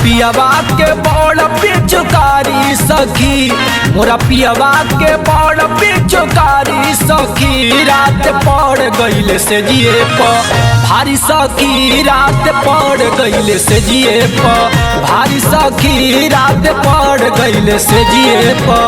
पियवा के बड़ पिचकारी सखी, मोरा पियवा के बड़ पिचकारी सखी, रात पड़ गइले से जिए प भारी सखी, रात पड़ गइले से जिए प भारी सखी, रात पड़ गइले से जिए प।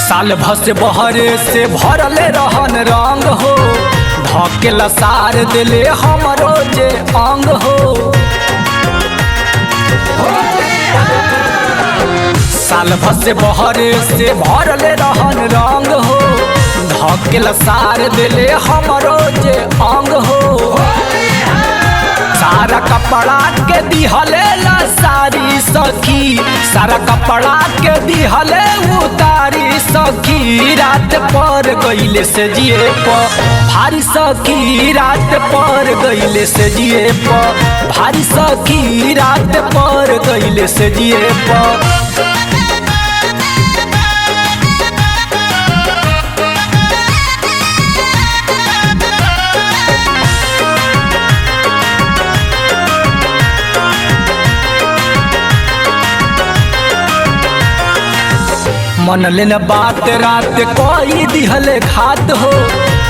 साल भस बहरे से भरले रहन रंग हो, धके लसार दिले हमरो जे अंग हो। साल भस बहरे से भरले रहन रंग हो, धके लसार दिले हमरो जे अंग हो। सारा कपड़ा के दिहले ला सारी सखी, सारा कपड़ा के दिहले उतारी सखी, रात पर गइले से जिए प भारी सखी, रात पर गइले से जिए प भारी सखी, रात पर गइले से जिए प। मन लेन बात रात कोई दिहले घात हो,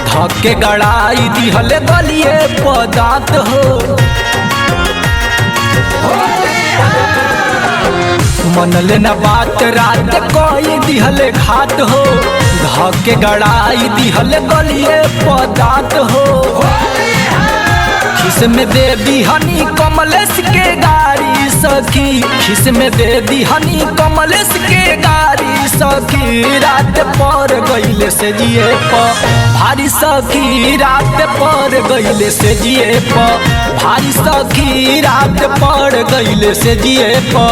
धके गड़ाई दिहले गलिए पदात हो। मन लेन बात रात कोई दिहले घात हो, धके गड़ाई दिहले गलिए पदात हो। खिस में दे दी हनी कमलेश के गाड़ी सखी, खिस में दे दी हनी कमलेश के गाड़ी सखी, रात पर गइले से जिए प भारी सखी, रात पर गइले से जिए प भारी सखी, रात पर गइले से जिए प।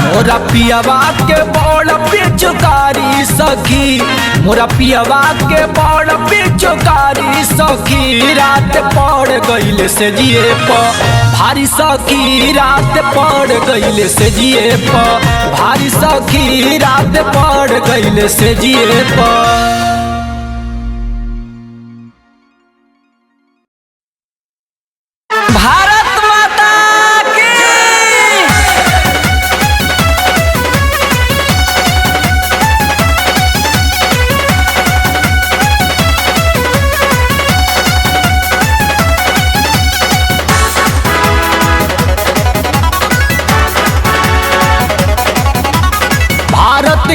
मोरा पियवा के बड़ पिचकारी सखी, मोरा पियवा के बड़ पिचकारी सखी, रात पड़ गइले से जिए प भारी सखी, रात पड़ गइले से जिए प भारी सखी, रात पड़ गइले से जिए प।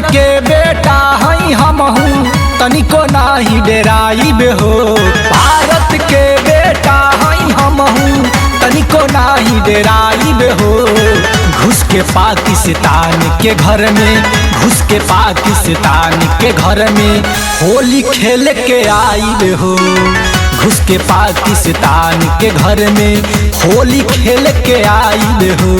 के बेटा हई हमहू तनिको नाही डेराइब हो, भारत के बेटा हई हमहू तनिको नाही डेराइब हो। घुस के पाकिस्तान के घर में, घुस के पाकिस्तान के घर में होली खेल के आइब हो। घुस के पाकिस्तान के घर में होली खेल के आइब हो।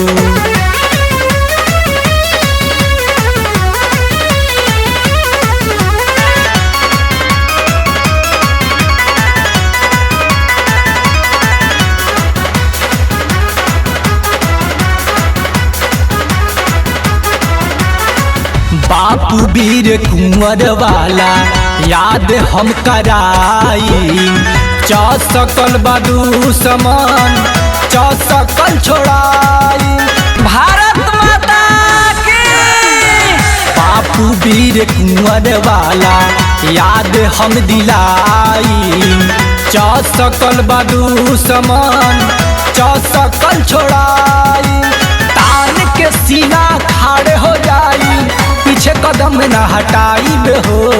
बापू वीर कुंवर वाला याद हम कराई, चौसकल बदू समान चौसकल छोड़ाई, भारत माता की। बापू वीर कुंवर वाला याद हम दिलाई, चौसकल बदू समान चौसकल छोड़ाई, तान के सीना खाड़े हो जाई, पीछे कदम न हटाइब हो।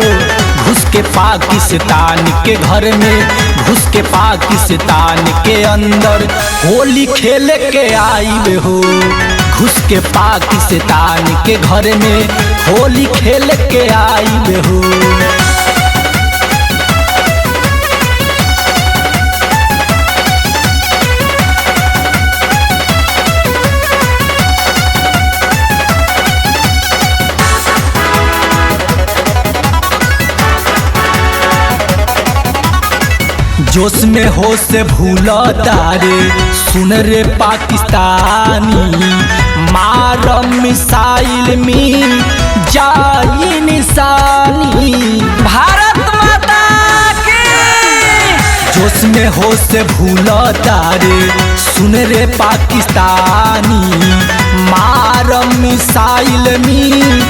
घुस के पाकिस्तान के घर में, घुस के पाकिस्तान के अंदर होली खेल के आइब हो। घुस के पाकिस्तान के घर में होली खेल के आइब हो। जोश में हो से भूल तारे सुन रे पाकिस्तानी मार मिसाइल में जाई निशानी भारत माता की। जोश में हो से भूल तारे सुन रे पाकिस्तानी मार मिसाइल में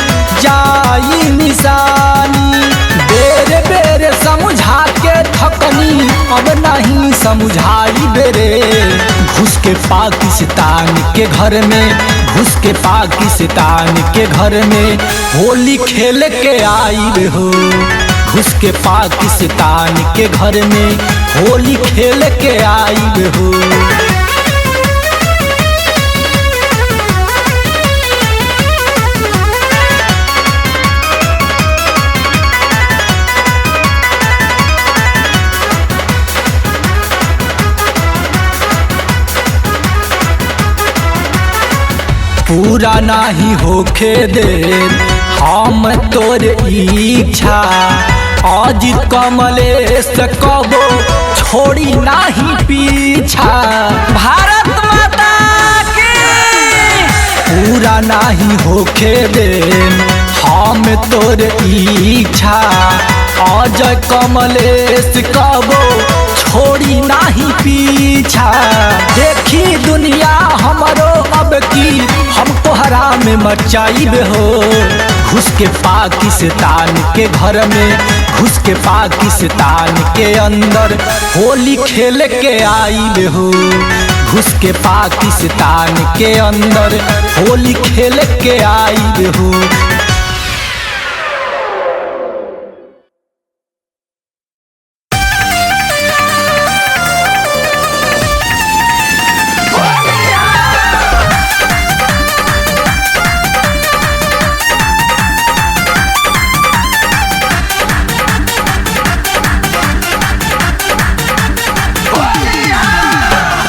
जाई निशानी। बेरे बेरे समझा के थकनी अब नहीं समझाई बेरे। घुस के पाकिस्तान के घर में घुस के पाकिस्तान के घर में होली खेल के आई हो। घुस के पाकिस्तान के घर में होली खेल के आई हो। पूरा नहीं होके दे हम तोर इच्छा। आज कमलेश कबो छोड़ी नहीं पीछा भारत माता की। पूरा नहीं होके दे हम तोर इच्छा। आज कमलेश कबो छोड़ी नहीं पीछा। देखी दुनिया हमरो अब की हम तोहरा में मचाइब हो। घुस के पाकिस्तान के घर में घुस के पाकिस्तान के अंदर होली खेल के आइब हो। घुस के पाकिस्तान के अंदर होली खेल के आइब हो।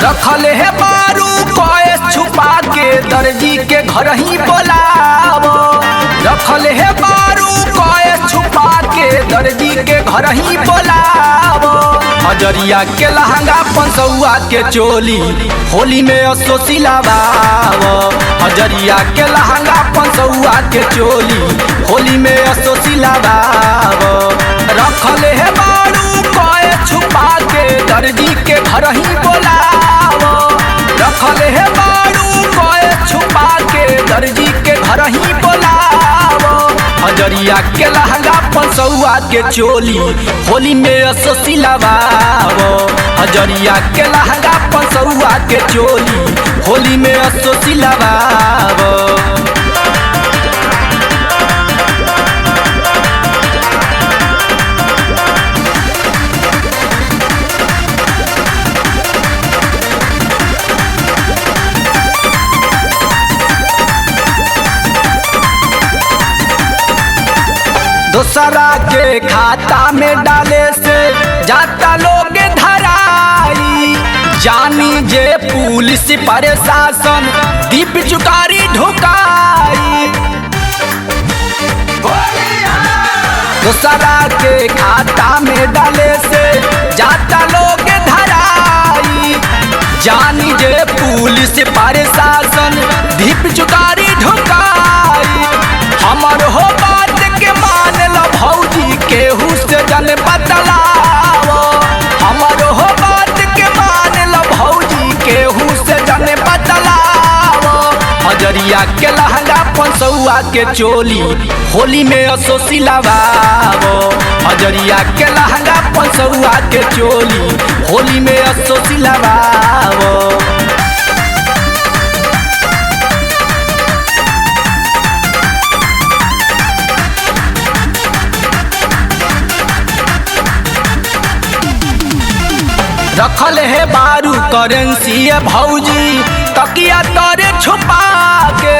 रखल है बारू कोए छुपा के दर्जी के घर ही बोलावो। रखल है बारू कोए छुपा के दर्जी के घर ही बोलावो। हजरिया के लहंगा 500 के चोली होली में असो सिलावावो। हजरिया के लहंगा 500 के चोली होली में असो सिलावावो। रखल है बारू कोए छुपा के दर्जी के घर ही बोलावो। रखल है बारू कोए छुपा के दर्जी के घर ही बोलावो। हजरिया के लहंगा 500 के चोली होली में असो सिलावावो। हजरिया के लहंगा 500 के चोली होली में असो सिलावावो। दोसरा के खाता में डाले से जाता लोग धराई। जानी जे पुलिस प्रशासन दीप चुकारी ढुकाई। दोसरा के खाता में डाले से जाता लोग धराई। जानी जे पुलिस प्रशासन दीप चुकारी ढुकाई। हमर हो बात के मान लो भौजी केहू से जन बतलावो। हमर हो बात के मान लो भौजी केहू से जन बतलावो। हजरिया के लहंगा 500 के चोली होली में असो सिलावावो। हजरिया के लहंगा 500 के चोली होली में असो सिलावावो। रखल है बारू करेंसी भौजी तकिया तोरे छुपा के।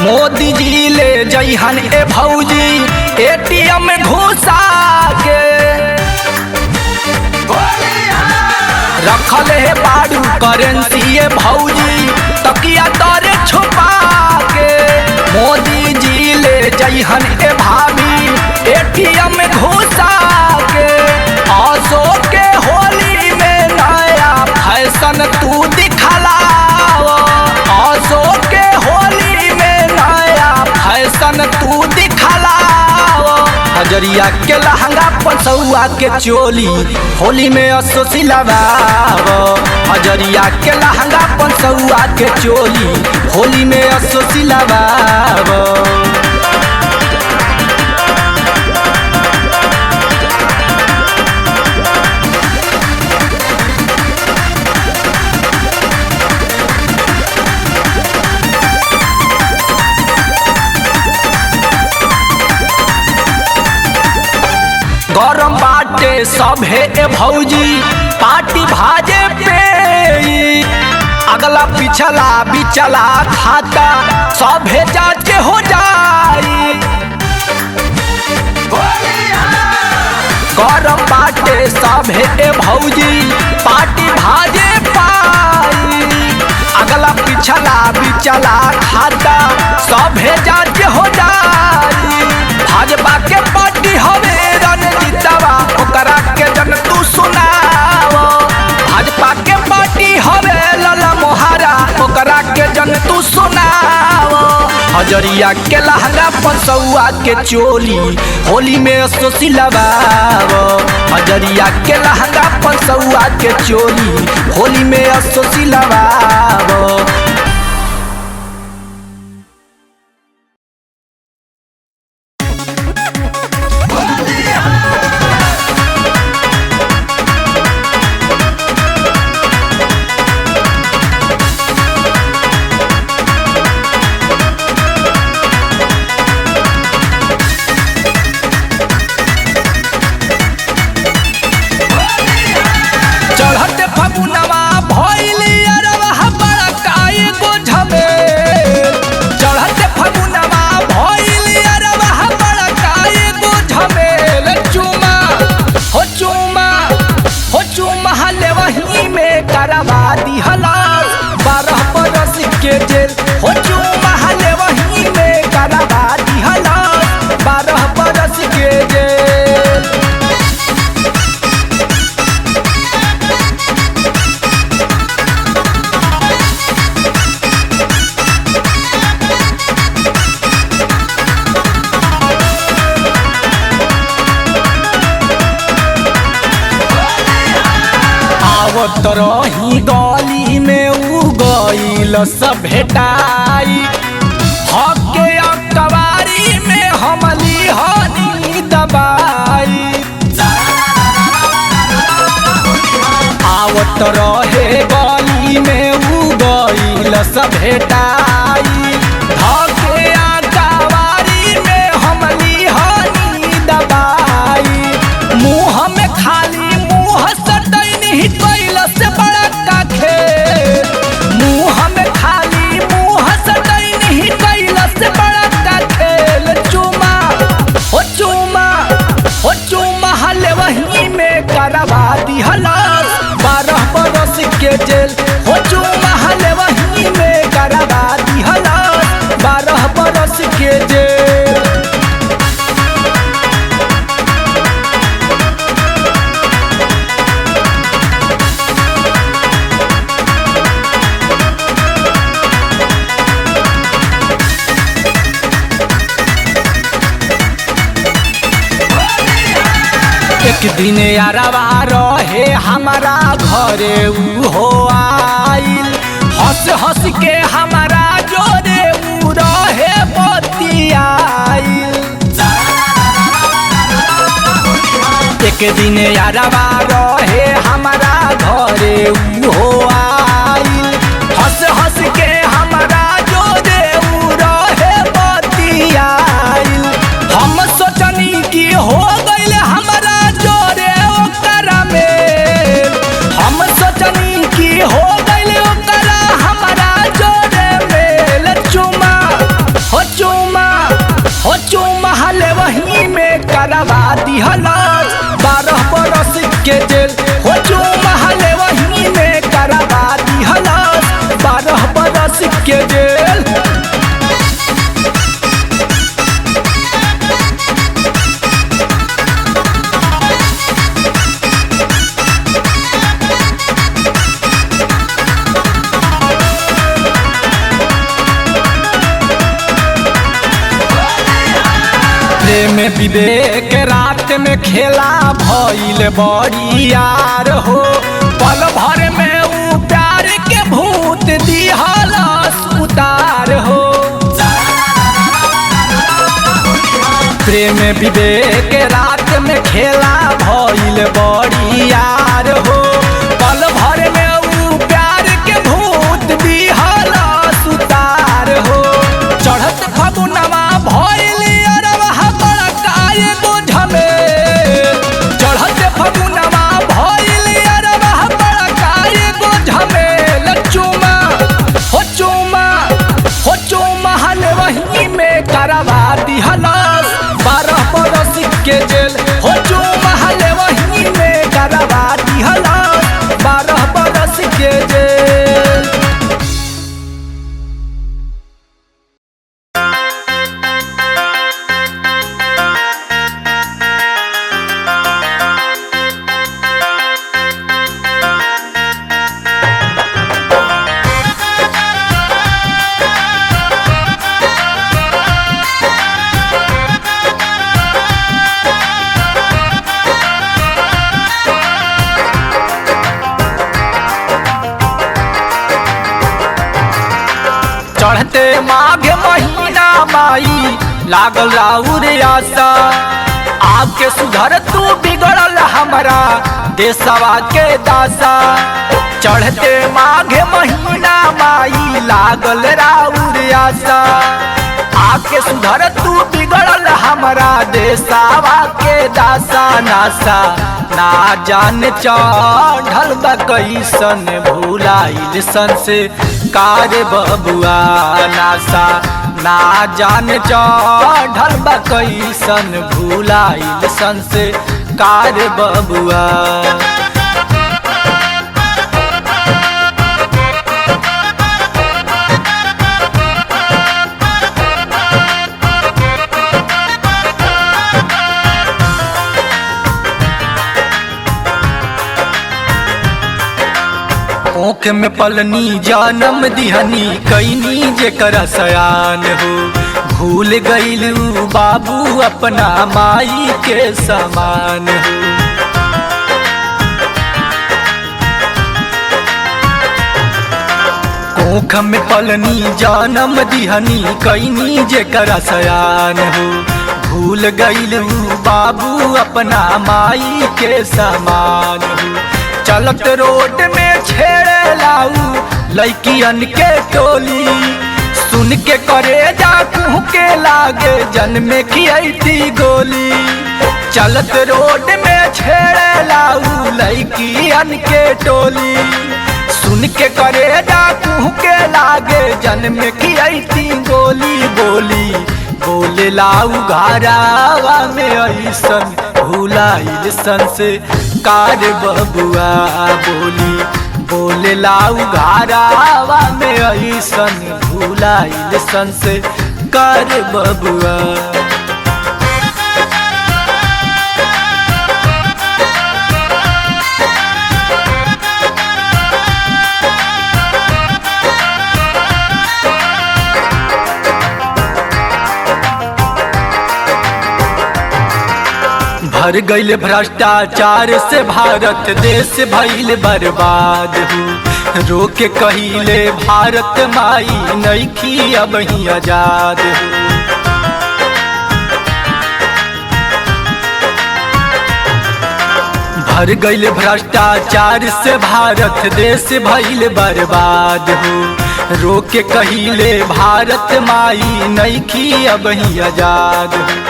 मोदी जी ले जइहन ए भौजी ATM में घुसा के। रखल है बारू करेंसी भौजी तकिया तोरे छुपा के। मोदी जी ले जइहन ए भाभी ATM में घुसा के। आसो के होली फैशन तू दिखलाओ, आसो के होली में नया फैशन तू दिखलाओ। हजरिया के लहंगा पंसौआ के चोली होली में असो सिलवाओ। हजरिया के लहंगा पंसौआ के चोली होली में असो सिलवाओ। गरम बाटे सभे ए भौजी पार्टी भाजे पे, अगला पिछला बिचला खाता सभे जाके हो जाई। गरम बाटे सभे ए भौजी पार्टी भाजे पाई, अगला पिछला बिचला खाता सभे जाके हो जाई। भाजपा के पार्टी हवे रणजीतवा ओकरा के जन तू सुनाओ। भाजपा के पार्टी हवे लला मोहरा ओकरा के जन तू सुनाओ। हजरिया के लहंगा पंसौआ के चोली होली में असो सिलवाओ। हजरिया के लहंगा पंसौआ के चोली होली में असो सिलवाओ। तरही गली में उगइल सब भेटाई, हके अकबारी में हमली हनी दबाई। आवत रहे गली में उगइल सब भेटाई, हके अकबारी में हमली हनी दबाई। मुँह में खाली मुँह सटैनी से बड़ा का खेल, मुँह में खाली मुँह सटैनी कैला से बड़ा का खेल। चुमा हो चुमा हो चुमा हले वही में करवा दिहलास 12 बरस के जेल। हो चुमा हले वही में करवा दिहलास 12 बरस के जेल। एक दिन यारवा रहे हमारा घरे ऊ हो आइल, हंस हंस के हमारा जोरे ऊ रहे बतियाइल। एक दिन यारवा रहे हमारा घरे ऊ हो आइल, हंस हंस के हमारा जोरे ऊ रहे बतियाइल। हम सोचनी की हो गइल हमारा जोरे ओकरा में, हम सोचनी की हो गइल ओकरा हमारा जोरे में। चुमा हो चुमा हो चुमा हले वही में करवा दिहलास 12 बरस के जेल। हो चुमा हले वही में करवा दिहलास 12 बरस के जेल। प्रेम विवेक रात में खेला भइल बड़ी यार हो, पल भर में ऊ प्यार के भूत दिहलस उतार हो। प्रेम विवेक रात में खेला भइल बड़ी यार हो, पल भर में ऊ प्यार के भूत दिहलस उतार हो। चढ़त फगुनवा भइल अरवा बड़काए बोझमे, चढ़त फगुनवा भइल अरवा बड़काए बोझमे। लचुमा हो चुमा हल वही में करवा दिहलस 12 बरस के जेल। हो चुमा हल वही में करवा दिहलस 12 बरस के जेल। चढ़ते माघ महीना माई लागल राउर आशा, आके सुधर तू बिगड़ल हमरा देशवा के दासा। चढ़ते माघ महीना माई लागल राउर आशा, आके सुधर तू बिगड़ल हमरा देशवा के दासा। नासा ना जान चढ़ल बा कैसन भुलाइल संस्कार बबुआ। नासा ना जान चढ़ल बा कैसन भुलाइल संस्कार बबुआ। ओख में पलनी जन्म दिहनी कैनी जेकर सयान हो, भूल गइलू बाबू अपना माई के समान हो। ओख में पलनी जन्म दिहनी कैनी जेकर सयान हो, भूल गइलू बाबू अपना माई के समान हो। चलत रोड में छेड़े लाऊ लइकियन के टोली, सुन के करे जा कुह के लागे जन्मे खियती गोली। चलत रोड में छेड़े लाऊ लइकियन के टोली, सुन के करे जा कुह के लागे जन्मे खियती गोली। बोली बोले लाऊ घरावा में ऐसन भुलाइल संस्कार बबुआ। बोली बोले लाऊ घरावा में ऐसन भुलाइल संस्कार बबुआ। भर गइल भ्रष्टाचार से भारत देश भइल बर्बाद हो, रोके कहिले भारत माई नइखी अब ही आजाद हो। भर गइल भ्रष्टाचार से भारत देश भइल बर्बाद हो, रोके कहिले भारत माई नइखी अब ही आजाद हो।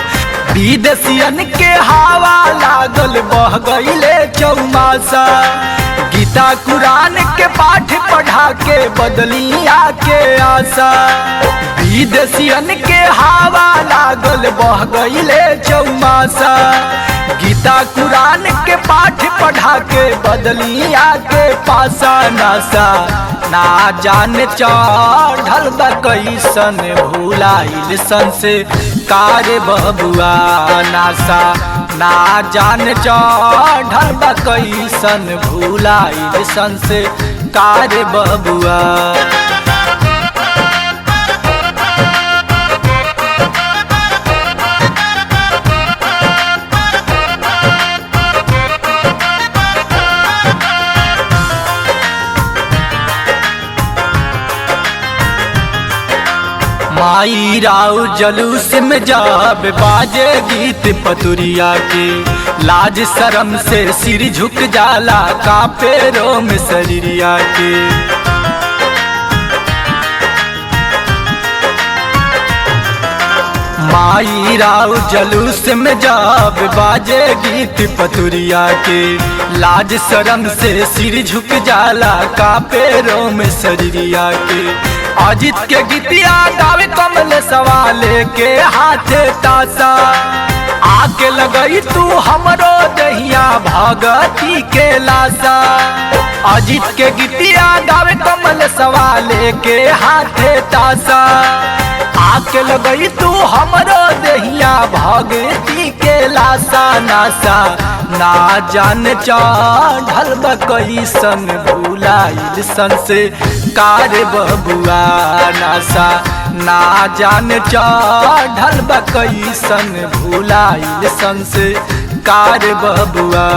विदेशियन के हवा लागल बह गइले चौमासा, गीता कुरान के पाठ पढ़ा के बदली आके आशा। विदेशियन के हवा लागल बह गइले चौमासा, गीता कुरान के पाठ पढ़ा के बदली आके पासा। नासा ना जान चढ़ल बा कैसन भुलाइल संस्कार बबुआ। नासा ना जान चढ़ल बा कैसन भुलाइल संस्कार बबुआ। माई राव जलूस में जाब बाजे गीत पतुरिया के, लाज शरम से सिर झुक जाला कांपे रोम शरीरिया के। माई राव जलूस में जाब बाजे गीत पतुरिया के, लाज शरम से सिर झुक जाला कांपे रोम शरीरिया के। अजित के गीतिया गावे कमल सवाले के हाथे तासा, आके लगई तू हमरो दहिया भगती के लासा। अजित के गीतिया गावे कमल सवाले के हाथे तासा, आके लगई तू हमरो दहिया भगती के लासा। नासा ना जान चढ़ल कैसन भुलाइल संस्कार बबुआ, नासा ना जान चढ़ल कैसन भुलाइल संस्कार बबुआ।